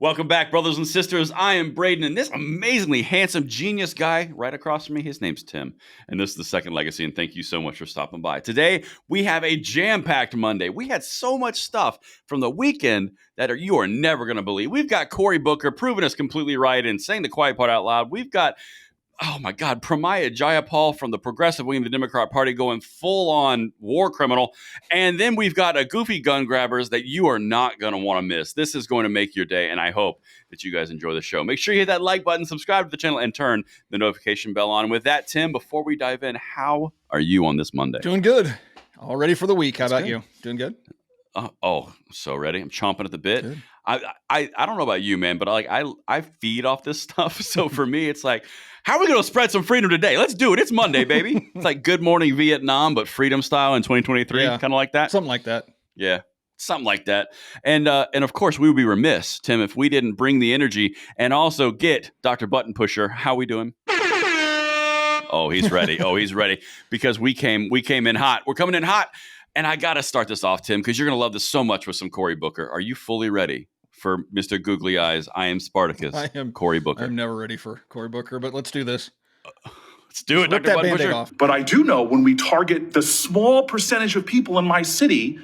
Welcome back, brothers and sisters. I am Braden, and this amazingly handsome genius guy right across from me, his name's Tim. And this is The Second Legacy, and thank you so much for stopping by. Today, we have a jam-packed Monday. We had so much stuff from the weekend that you are never going to believe. We've got Cory Booker proving us completely right and saying the quiet part out loud. We've got, oh my God, Pramila Jayapal from the progressive wing of the Democrat Party going full-on war criminal. And then we've got a goofy gun grabbers that you are not going to want to miss. This is going to make your day, and I hope that you guys enjoy the show. Make sure you hit that like button, subscribe to the channel, and turn the notification bell on. With that, Tim, before we dive in, how are you on this Monday? Doing good. All ready for the week. How about you? Doing good? So ready. I'm chomping at the bit. Good. I don't know about you, man, but I feed off this stuff. So for me, it's like, how are we going to spread some freedom today? Let's do it. It's Monday, baby. It's like Good Morning Vietnam, but freedom style in 2023. Yeah. Kind of like that. Something like that. Yeah. Something like that. And of course, we would be remiss, Tim, if we didn't bring the energy and also get Dr. Button Pusher. How we doing? Oh, he's ready. He's ready. Because we came in hot. We're coming in hot. And I got to start this off, Tim, because you're going to love this so much with some Cory Booker. Are you fully ready for Mr. Googly Eyes? I am Spartacus. I am Cory Booker. I'm never ready for Cory Booker, but let's do this. Let's do it, Rip Dr. that Button Band-Aid Pusher. off. But I do know when we target the small percentage of people in my city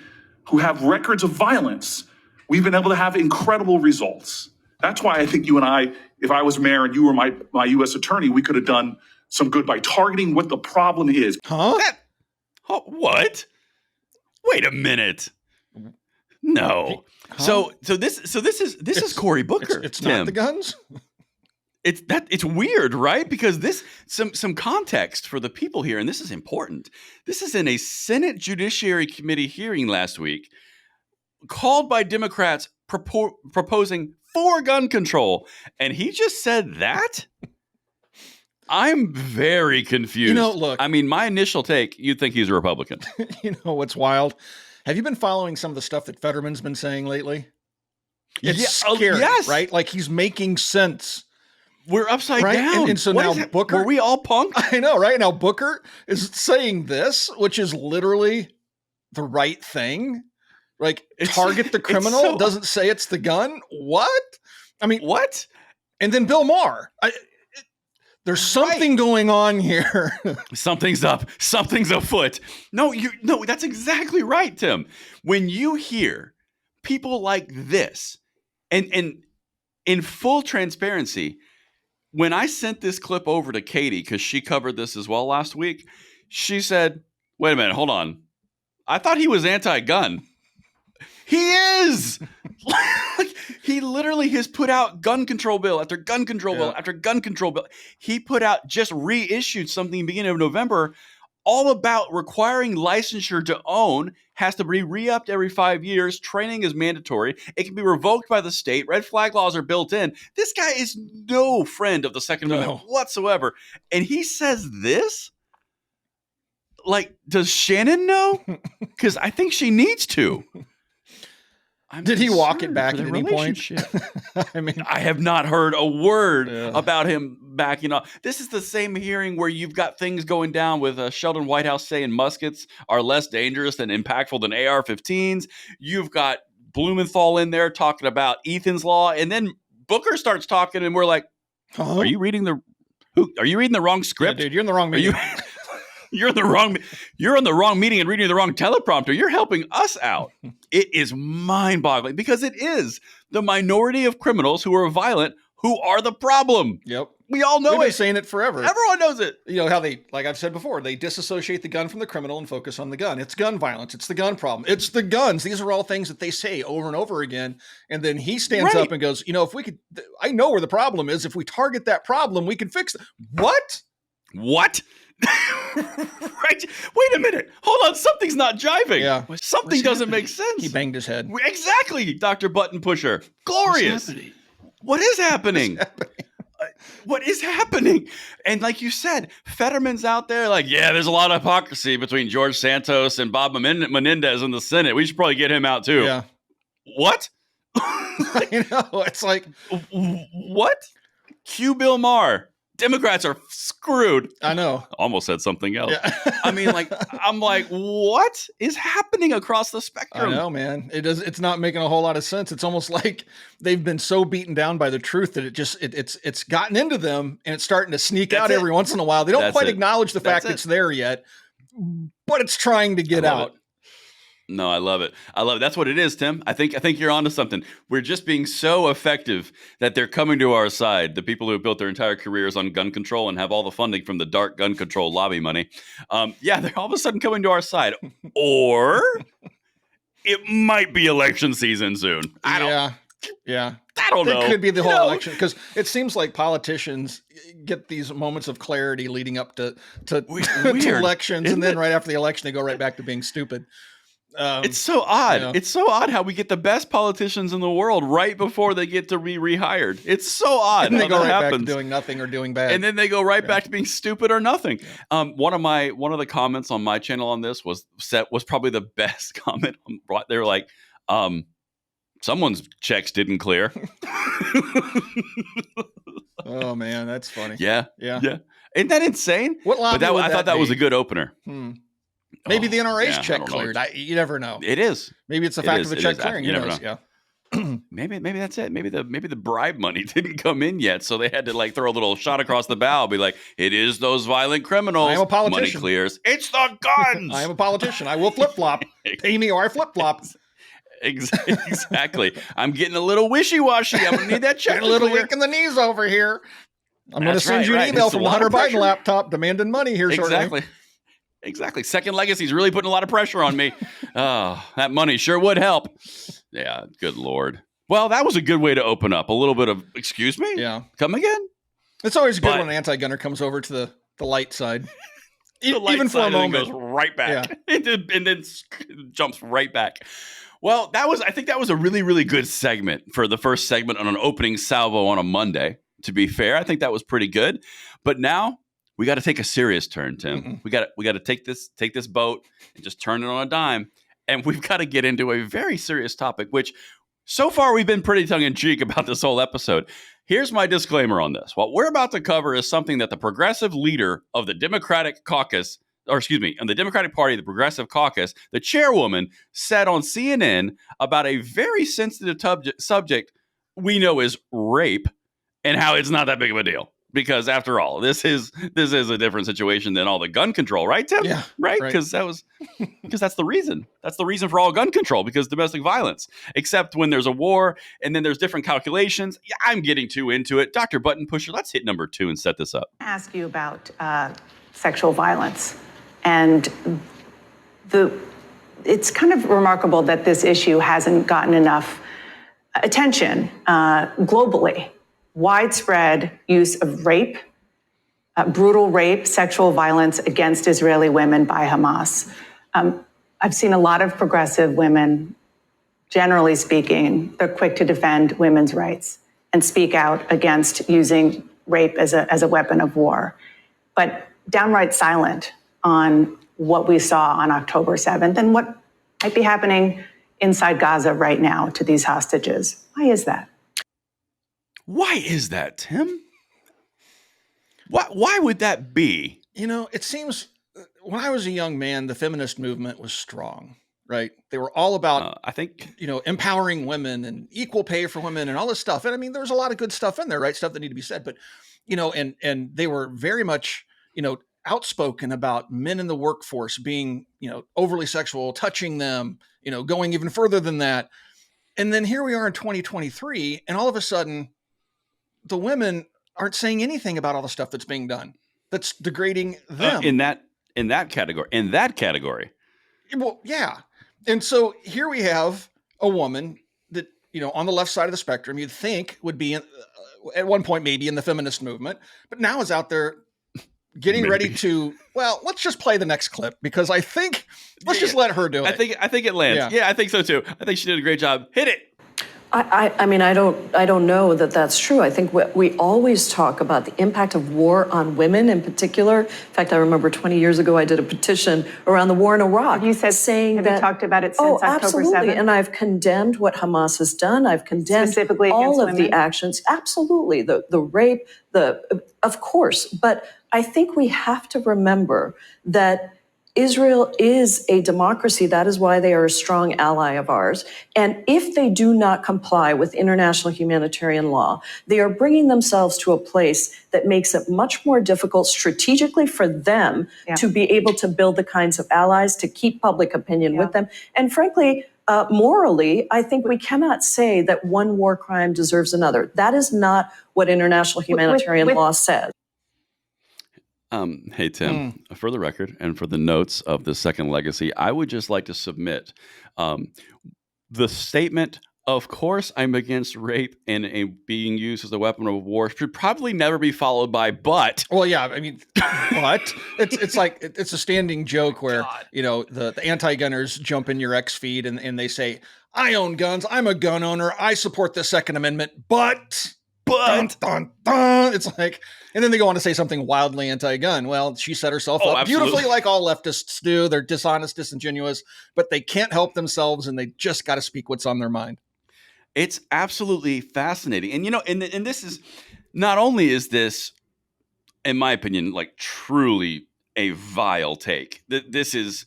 who have records of violence, we've been able to have incredible results. That's why I think you and I, if I was mayor and you were my U.S. attorney, we could have done some good by targeting what the problem is. Huh? What? Wait a minute. No. Huh? So this is Cory Booker. It's Tim. not the guns? It's weird, right? Because this some context for the people here, and this is important. This is in a Senate Judiciary Committee hearing last week, called by Democrats proposing for gun control, and he just said that. I'm very confused. You know, look. I mean, my initial take, you'd think he's a Republican. You know what's wild? Have you been following some of the stuff that Fetterman's been saying lately? It's scary, yes. right? Like he's making sense. We're upside Right? down. And so What now is it? Booker- Were we all punked? I know, right? Now Booker is saying this, which is literally the right thing. Like target the criminal, doesn't say it's the gun. What? I mean, What? and then Bill Maher. There's something going on here. Something's up. Something's afoot. No, that's exactly right, Tim. When you hear people like this, and in full transparency, when I sent this clip over to Katie, because she covered this as well last week, she said, wait a minute, hold on. I thought he was anti-gun. He is. He literally has put out gun control bill after gun control bill after gun control bill. He put out, just reissued something beginning of November, all about requiring licensure to own has to be re-upped every 5 years. Training is mandatory. It can be revoked by the state. Red flag laws are built in. This guy is no friend of the Second Amendment whatsoever. And he says this? Like, does Shannon know? Because I think she needs to. Did he walk it back at any point? I mean, I have not heard a word about him backing up. This is the same hearing where you've got things going down with Sheldon Whitehouse saying muskets are less dangerous and impactful than AR-15s. You've got Blumenthal in there talking about Ethan's Law, and then Booker starts talking, and we're like, "Are you reading the wrong script, dude? You're in the wrong meeting. You're in the wrong meeting and reading the wrong teleprompter. You're helping us out." It is mind-boggling because it is the minority of criminals who are violent who are the problem. Yep. We all know We've been it. saying it forever. Everyone knows it. You know how they, like I've said before, they disassociate the gun from the criminal and focus on the gun. It's gun violence. It's the gun problem. It's the guns. These are all things that they say over and over again. And then he stands up and goes, if we could, I know where the problem is. If we target that problem, we can fix it. What? Right? Wait a minute. Hold on. Something's not jiving. Yeah. Something doesn't make sense. He banged his head. Exactly, Dr. Button Pusher. Glorious. What is happening? What is happening? And like you said, Fetterman's out there like, yeah, there's a lot of hypocrisy between George Santos and Bob Menendez in the Senate. We should probably get him out too. Yeah. What? I know. It's like, what? Cue Bill Maher. Democrats are screwed. I know. Almost said something else. Yeah. I mean, like, I'm like, what is happening across the I spectrum? know, man. It's not making a whole lot of sense. It's almost like they've been so beaten down by the truth that it's gotten into them and it's starting to sneak That's out it. every once in a while. They don't That's quite it. acknowledge the fact That's it. it's there yet, but it's trying to get I love out. it. No, I love it. I love it. That's what it is, Tim. I think you're onto something. We're just being so effective that they're coming to our side. The people who have built their entire careers on gun control and have all the funding from the dark gun control lobby money. They're all of a sudden coming to our side. Or it might be election season soon. I don't know. It could be the whole election because it seems like politicians get these moments of clarity leading up to elections, and then right after the election, they go right back to being stupid. It's so odd. It's so odd how we get the best politicians in the world right before they get to be rehired. It's so odd. And they go right happens. back to doing nothing or doing bad. And then they go right back to being stupid or nothing. Yeah. One of the comments on my channel on this was probably the best comment. They were like, someone's checks didn't clear. Oh man, that's funny. Yeah. Isn't that insane? What lobby I thought that was a good opener. Maybe the NRA's check cleared. You never know. It is. Maybe it's the fact of the check clearing. You never knows? know. Yeah. Maybe that's it. Maybe the bribe money didn't come in yet, so they had to like throw a little shot across the bow, be like, "It is those violent criminals." I am a politician. Money clears. It's the guns. I am a politician. I will flip flop. Pay me or I flip flop. Exactly. I'm getting a little wishy-washy. I'm gonna need that check. Getting a little weak in the knees over here. I'm going to send you an email from the Hunter Biden laptop demanding money here shortly. Exactly. Second Legacy's really putting a lot of pressure on me. Oh, that money sure would help. Yeah, good Lord. Well, that was a good way to open up. A little bit of, excuse me? Yeah. Come again? It's always good when an anti-gunner comes over to the light side. Even for a moment. Goes right back. Yeah. and then jumps right back. Well, I think that was a really, really good segment for the first segment on an opening salvo on a Monday. To be fair, I think that was pretty good. But now we got to take a serious turn, Tim. We got to take this boat and just turn it on a dime. And we've got to get into a very serious topic, which so far we've been pretty tongue-in-cheek about this whole episode. Here's my disclaimer on this. What we're about to cover is something that the progressive leader of the Democratic caucus, on the Democratic Party, the Progressive Caucus, the chairwoman, said on CNN about a very sensitive subject we know is rape and how it's not that big of a deal. Because after all, this is a different situation than all the gun control, right, Tim? Yeah, right. Because that's the reason. That's the reason for all gun control, because domestic violence. Except when there's a war, and then there's different calculations. Yeah, I'm getting too into it. Dr. Button Pusher, let's hit number 2 and set this up. Ask you about sexual violence, and it's kind of remarkable that this issue hasn't gotten enough attention globally. Widespread use of rape, brutal rape, sexual violence against Israeli women by Hamas. I've seen a lot of progressive women, generally speaking, they're quick to defend women's rights and speak out against using rape as a weapon of war, but downright silent on what we saw on October 7th and what might be happening inside Gaza right now to these hostages. Why is that? Why is that, Tim? Why would that be? It seems when I was a young man, the feminist movement was strong, right? They were all about, I think, empowering women and equal pay for women and all this stuff. And I mean, there's a lot of good stuff in there, right? Stuff that need to be said, but, and they were very much, outspoken about men in the workforce being, overly sexual, touching them, going even further than that. And then here we are in 2023, and all of a sudden, the women aren't saying anything about all the stuff that's being done that's degrading them in that category. Well, yeah. And so here we have a woman that, on the left side of the spectrum, you'd think would be at one point, maybe in the feminist movement, but now is out there getting ready to, let's just play the next clip because I think let's just let her do it. I think it lands. Yeah, I think so too. I think she did a great job. Hit it. I mean, I don't know that that's true. I think we always talk about the impact of war on women in particular. In fact, I remember 20 years ago, I did a petition around the war in Iraq. You said, saying have that, you talked about it since October absolutely. 7th? And I've condemned what Hamas has done. I've condemned Specifically all of against the women? actions. Absolutely. The rape, of course. But I think we have to remember that Israel is a democracy. That is why they are a strong ally of ours. And if they do not comply with international humanitarian law, they are bringing themselves to a place that makes it much more difficult strategically for them to be able to build the kinds of allies to keep public opinion with them. And frankly, morally, I think we cannot say that one war crime deserves another. That is not what international humanitarian law says. Hey, Tim, for the record and for the notes of the second legacy, I would just like to submit the statement, of course, I'm against rape and being used as a weapon of war should probably never be followed by but. Well, yeah, I mean, but it's like it's a standing joke where, the anti-gunners jump in your X feed and they say, I own guns. I'm a gun owner. I support the Second Amendment, but. Dun, dun, dun. It's like, and then they go on to say something wildly anti-gun. Well, she set herself up beautifully, like all leftists do. They're dishonest, disingenuous, but they can't help themselves, and they just got to speak what's on their mind. It's absolutely fascinating, and and this is not only is this, in my opinion, like truly a vile take. This is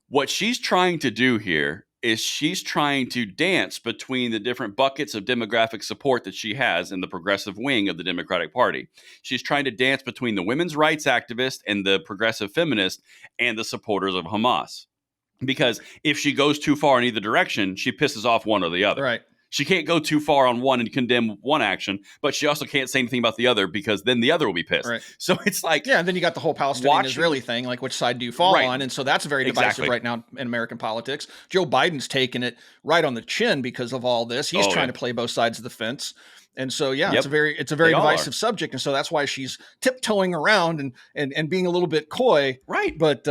what she's trying to do here. Is she's trying to dance between the different buckets of demographic support that she has in the progressive wing of the Democratic Party. She's trying to dance between the women's rights activists and the progressive feminists and the supporters of Hamas. Because if she goes too far in either direction, she pisses off one or the other. Right. She can't go too far on one and condemn one action, but she also can't say anything about the other because then the other will be pissed. Right. So it's like... Yeah, and then you got the whole Palestinian-Israeli thing, like which side do you fall on? And so that's very divisive right now in American politics. Joe Biden's taking it right on the chin because of all this. He's trying to play both sides of the fence. And so, it's a very divisive subject. And so that's why she's tiptoeing around and being a little bit coy. Right. But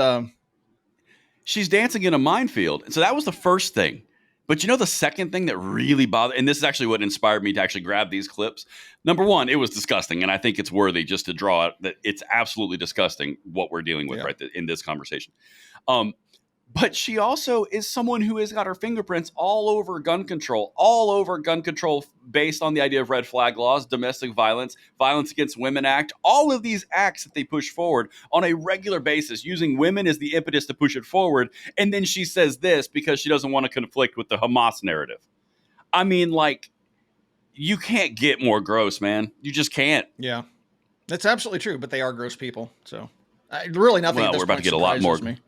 she's dancing in a minefield. And so that was the first thing. But the second thing that really bothered, and this is actually what inspired me to actually grab these clips. Number one, it was disgusting. And I think it's worthy just to draw out that it's absolutely disgusting what we're dealing with in this conversation. But she also is someone who has got her fingerprints all over gun control based on the idea of red flag laws, domestic violence, Violence Against Women Act, all of these acts that they push forward on a regular basis, using women as the impetus to push it forward. And then she says this because she doesn't want to conflict with the Hamas narrative. I mean, like, you can't get more gross, man. You just can't. Yeah, that's absolutely true. But they are gross people. So really nothing. Well, at this we're about point to get a lot more. me.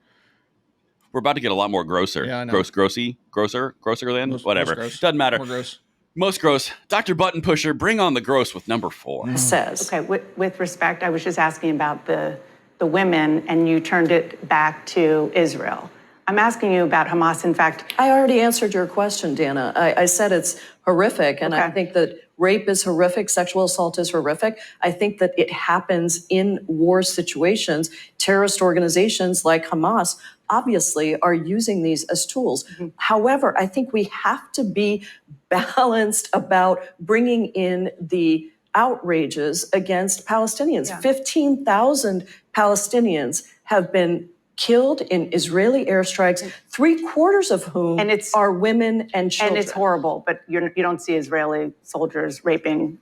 We're about to get a lot more grosser. Yeah, I know. Grosser than whatever. Gross. Doesn't matter. More gross. Most gross. Dr. Button Pusher, bring on the gross with number 4. Says. Okay, with respect, I was just asking about the women, and you turned it back to Israel. I'm asking you about Hamas. In fact, I already answered your question, Dana. I said it's horrific, and I think that rape is horrific, sexual assault is horrific. I think that it happens in war situations. Terrorist organizations like Hamas obviously are using these as tools. However, I think we have to be balanced about bringing in the outrages against Palestinians. 15,000 Palestinians have been killed in Israeli airstrikes, 3/4 of whom are women and children. And it's horrible, but you don't see Israeli soldiers raping.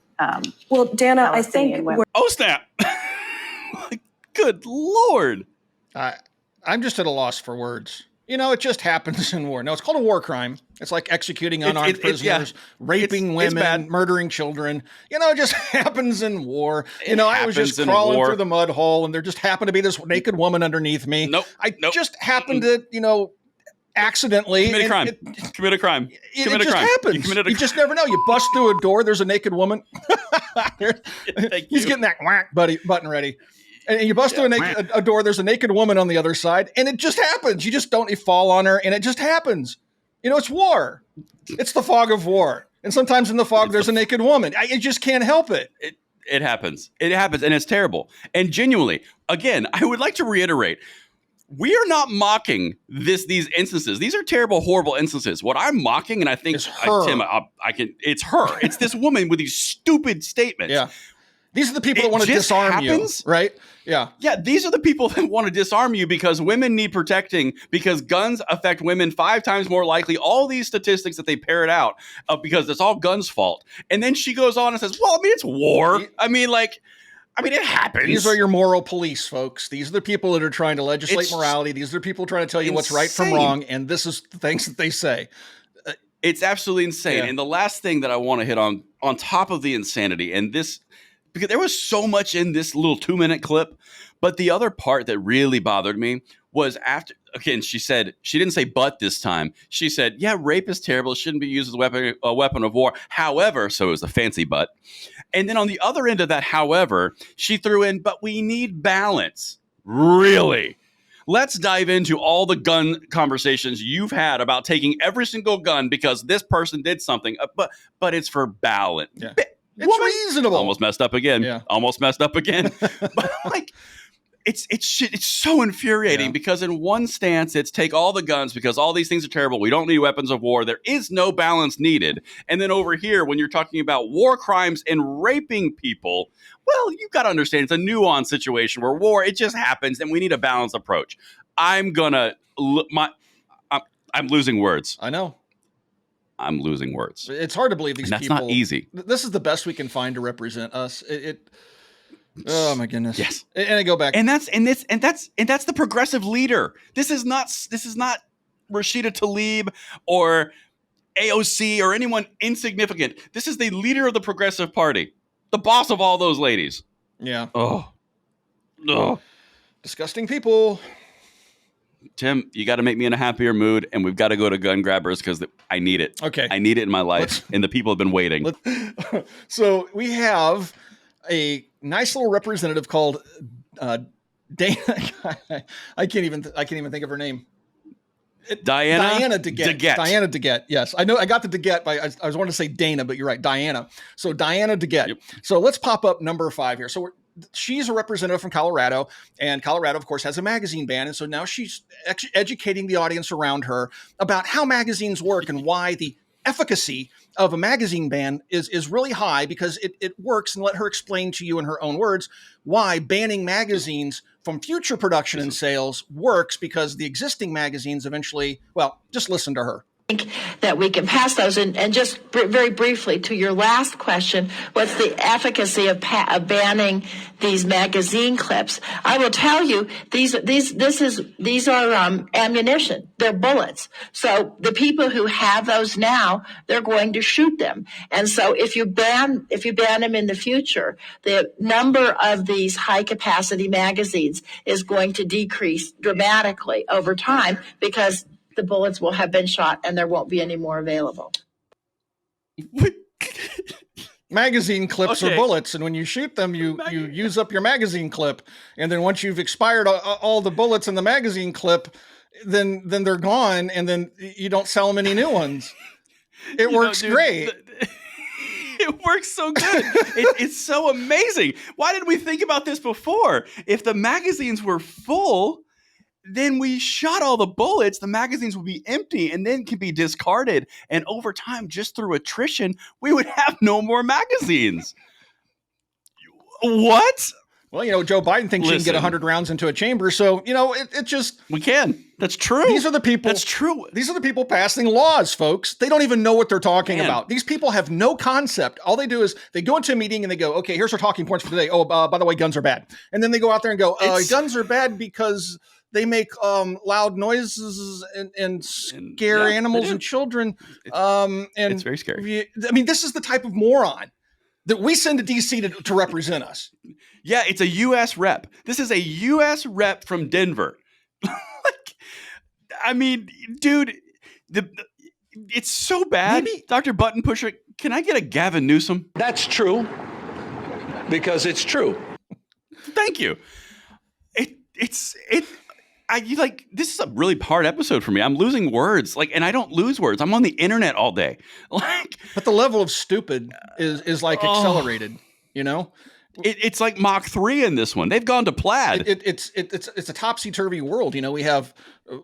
Well, Dana, I think women. Oh, snap. Good Lord. I'm just at a loss for words. It just happens in war. No, it's called a war crime. It's like executing unarmed prisoners, raping women, murdering children. It just happens in war. I was just crawling through the mud hole and there just happened to be this naked woman underneath me. I just happened to, accidentally. Commit a crime. Commit a crime. It just happens. You just never know. You bust through a door, there's a naked woman. He's getting that whack button ready. And you bust through a door, there's a naked woman on the other side, and it just happens. You just don't fall on her, and it just happens. It's war. It's the fog of war. And sometimes in the fog, there's a naked woman. You just can't help it. It happens. It happens, and it's terrible. And genuinely, again, I would like to reiterate, We are not mocking these instances. These are terrible, horrible instances. What I'm mocking, and I think It's her. Tim, it's her. It's this woman with these stupid statements. Yeah. These are the people that It want to just disarm happens. you, right? Yeah. Yeah, these are the people that want to disarm you because women need protecting, because guns affect women 5 times more likely. All these statistics that they parrot out because it's all guns' fault. And then she goes on and says, well, I mean, it's war. I mean, it happens. These are your moral police, folks. These are the people that are trying to legislate morality. These are the people trying to tell you what's right from wrong. And this is the things that they say. It's absolutely insane. Yeah. And the last thing that I want to hit on top of the insanity, and this, because there was so much in this little 2-minute clip, but the other part that really bothered me was after, again, she didn't say but this time. She said, yeah, rape is terrible. It shouldn't be used as a weapon of war. However, so it was a fancy but. And then on the other end of that, however, she threw in, but we need balance. Really? Let's dive into all the gun conversations you've had about taking every single gun because this person did something, but it's for balance. Yeah. It's reasonable. Almost messed up again. Yeah. Almost messed up again. But like, it's so infuriating because in one stance, it's take all the guns because all these things are terrible. We don't need weapons of war. There is no balance needed. And then over here, when you're talking about war crimes and raping people, well, you've got to understand it's a nuanced situation where war, it just happens and we need a balanced approach. I'm losing words. I know. I'm losing words. It's hard to believe these and that's people. Not easy. This is the best we can find to represent us. Oh my goodness. Yes. And I go back. And that's the progressive leader. This is not Rashida Tlaib or AOC or anyone insignificant. This is the leader of the Progressive Party. The boss of all those ladies. Yeah. Oh. Disgusting people. Tim, you got to make me in a happier mood, and we've got to go to gun grabbers because I need it. Okay. I need it in my life, and the people have been waiting. So we have a nice little representative called Dana. I can't even think of her name. Diana DeGette. Diana DeGette. Yes, I know. I got the DeGette, but I was wanting to say Dana, but you're right, Diana. So Diana DeGette. Yep. So let's pop up number 5 here. So she's a representative from Colorado, and Colorado, of course, has a magazine ban. And so now she's educating the audience around her about how magazines work and why the efficacy of a magazine ban is really high because it works. And let her explain to you in her own words why banning magazines from future production and sales works, because the existing magazines eventually, well, just listen to her. Think that we can pass those. And just very briefly to your last question, what's the efficacy of banning these magazine clips? I will tell you, these are ammunition. They're bullets. So the people who have those now, they're going to shoot them. And so if you ban them in the future, the number of these high capacity magazines is going to decrease dramatically over time because the bullets will have been shot and there won't be any more available. Magazine clips are bullets, and when you shoot them, you use up your magazine clip, and then once you've expired all the bullets in the magazine clip, then they're gone, and then you don't sell them any new ones. It works great. It works so good. It's so amazing. Why did we think about this before? If the magazines were full, then we shot all the bullets, the magazines would be empty and then can be discarded. And over time, just through attrition, we would have no more magazines. What? Well, Joe Biden thinks you can get 100 rounds into a chamber. So, it just... We can. That's true. These are the people... That's true. These are the people passing laws, folks. They don't even know what they're talking about. These people have no concept. All they do is they go into a meeting and they go, okay, here's our talking points for today. Oh, by the way, guns are bad. And then they go out there and go, guns are bad because... they make loud noises and scare animals and children. It's very scary. This is the type of moron that we send to D.C. to represent us. Yeah, it's a U.S. rep. This is a U.S. rep from Denver. Dude, it's so bad. Maybe, Dr. Button Pusher, can I get a Gavin Newsom? That's true, because it's true. Thank you. This is a really hard episode for me. I'm losing words, and I don't lose words. I'm on the internet all day. But the level of stupid is accelerated, It's like Mach 3 in this one. They've gone to plaid. It's a topsy-turvy world. You know, we have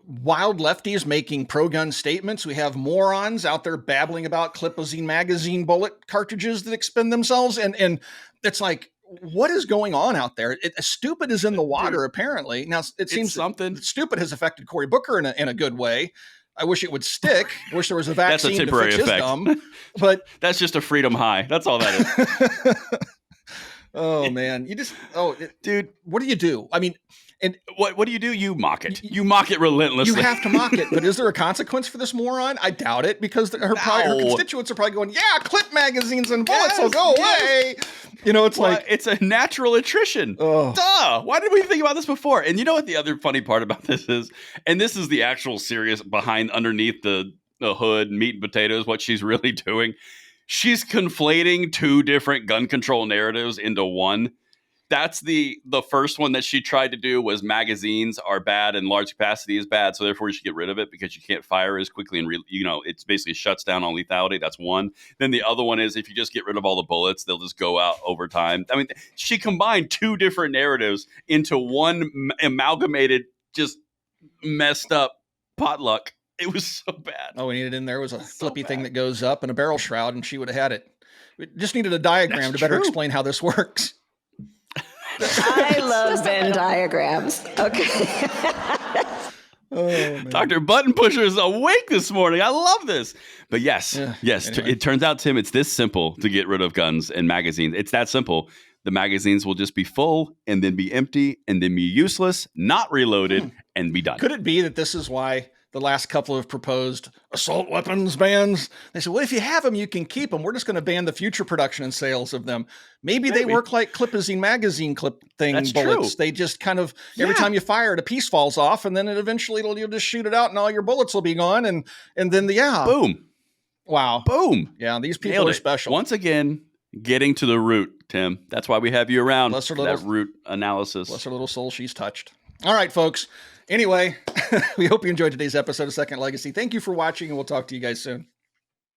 wild lefties making pro-gun statements. We have morons out there babbling about Clipazine magazine bullet cartridges that expend themselves. And it's like, what is going on out there? Stupid is in the water, apparently. Now, it seems something. Stupid has affected Cory Booker in a good way. I wish it would stick. I wish there was a vaccine That's a temporary to fix effect. his dumb. But that's just a freedom high. That's all that is. Oh man, dude, what do you do? I mean, and what do? You mock it. You mock it relentlessly. You have to mock it, but is there a consequence for this moron? I doubt it, because her constituents are probably going, "Yeah, clip magazines and bullets will go away." You know, it's like it's a natural attrition. Oh. Duh! Why did we think about this before? And you know what the other funny part about this is, and this is the actual serious underneath the hood, meat and potatoes. What she's really doing. She's conflating two different gun control narratives into one. That's the first one that she tried to do was magazines are bad and large capacity is bad, so therefore you should get rid of it because you can't fire as quickly and it's basically shuts down on lethality. That's one. Then the other one is if you just get rid of all the bullets, they'll just go out over time. I mean, she combined two different narratives into one amalgamated, just messed up potluck. It was so bad. Oh, we needed in there was a flippy thing that goes up and a barrel shroud, and she would have had it. We just needed a diagram to better explain how this works. I love Venn diagrams. Okay. Oh, Dr. Button Pusher is awake this morning. I love this. But yes, Anyway. It turns out, Tim, it's this simple to get rid of guns and magazines. It's that simple. The magazines will just be full and then be empty and then be useless, not reloaded, and be done. Could it be that this is why the last couple of proposed assault weapons bans, they said, well, if you have them, you can keep them. We're just going to ban the future production and sales of them. Maybe they work like Clipazine magazine clip thing That's bullets. true. They just kind of, every time you fire it, a piece falls off, and then you'll just shoot it out and all your bullets will be gone. And then boom. Wow. Boom. Yeah, these people Nailed are it. special. Once again, getting to the root, Tim. That's why we have you around. Bless her for that root analysis. Bless her little soul, she's touched. All right, folks. Anyway, we hope you enjoyed today's episode of Second Legacy. Thank you for watching, and we'll talk to you guys soon.